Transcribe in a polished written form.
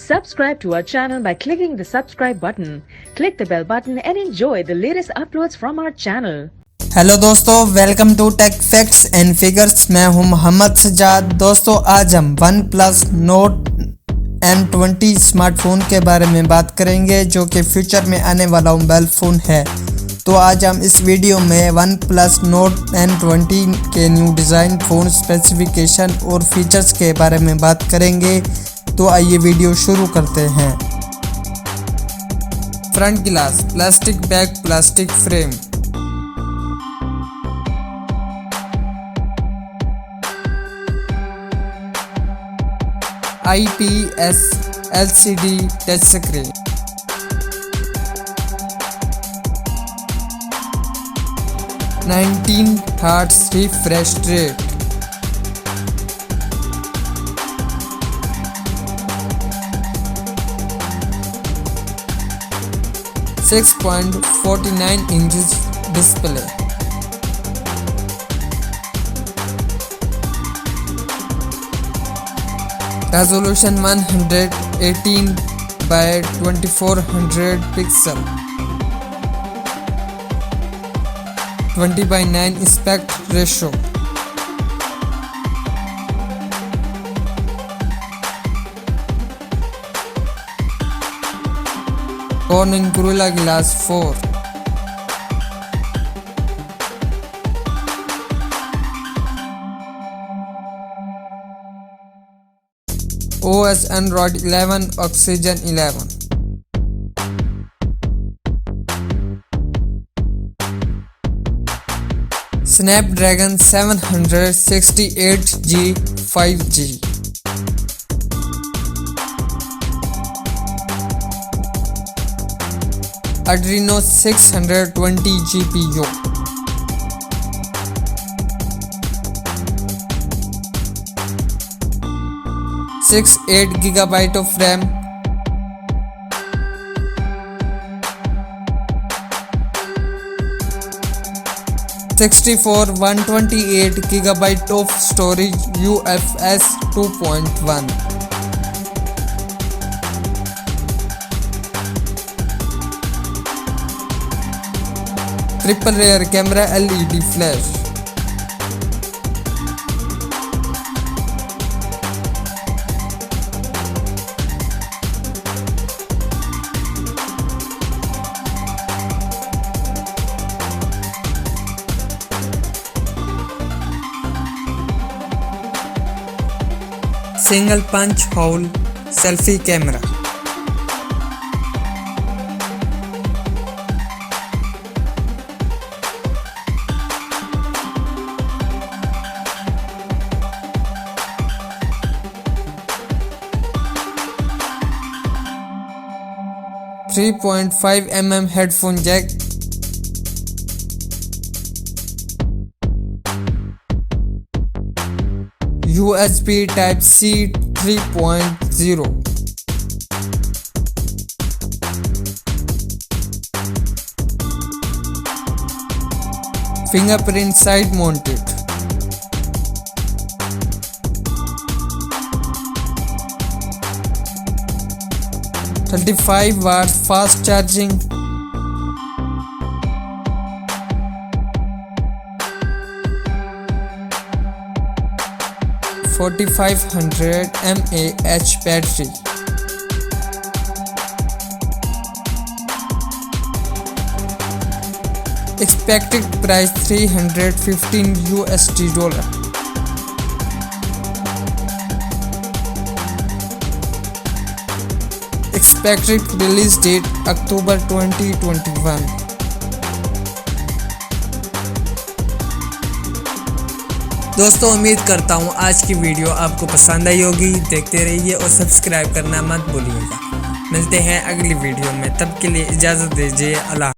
Subscribe to our channel by clicking the subscribe button. Click the bell button and enjoy the latest uploads from our channel. Hello दोस्तों, welcome to tech facts and figures. मैं हूं मोहम्मद सजाद। दोस्तों, आज हम one plus note N20 smartphone के बारे में बात करेंगे, जो कि फ्यूचर में आने वाला मोबाइल फ़ोन है। तो आज हम इस वीडियो में वन प्लस नोट N20 के न्यू डिज़ाइन, फ़ोन स्पेसिफिकेशन और फीचर्स के बारे में बात करेंगे। तो आइए वीडियो शुरू करते हैं। Front glass, plastic back, plastic frame. IPS LCD touch screen. Hz refresh rate. (6.49 inch display. Resolution 118 by 2400 pixel. 20:9 aspect ratio. Cornering gorilla glass 4। OS Android 11, Oxygen 11। Snapdragon 768G 5G। Adreno 620 GPU। (8 GB of RAM। (64 128 GB of storage UFS 2.1। Triple rear camera LED flash. Single punch hole selfie camera. (3.5 mm headphone jack. USB Type-C 3.0। Fingerprint side mounted. (35 W fast charging. (4500 mAh battery. Expected price $315। Expected release date October 2021। दोस्तों, उम्मीद करता हूँ आज की video आपको पसंद आई होगी। देखते रहिए और सब्सक्राइब करना मत भूलिएगा। मिलते हैं अगली वीडियो में, तब के लिए इजाज़त दीजिए। अल्लाह।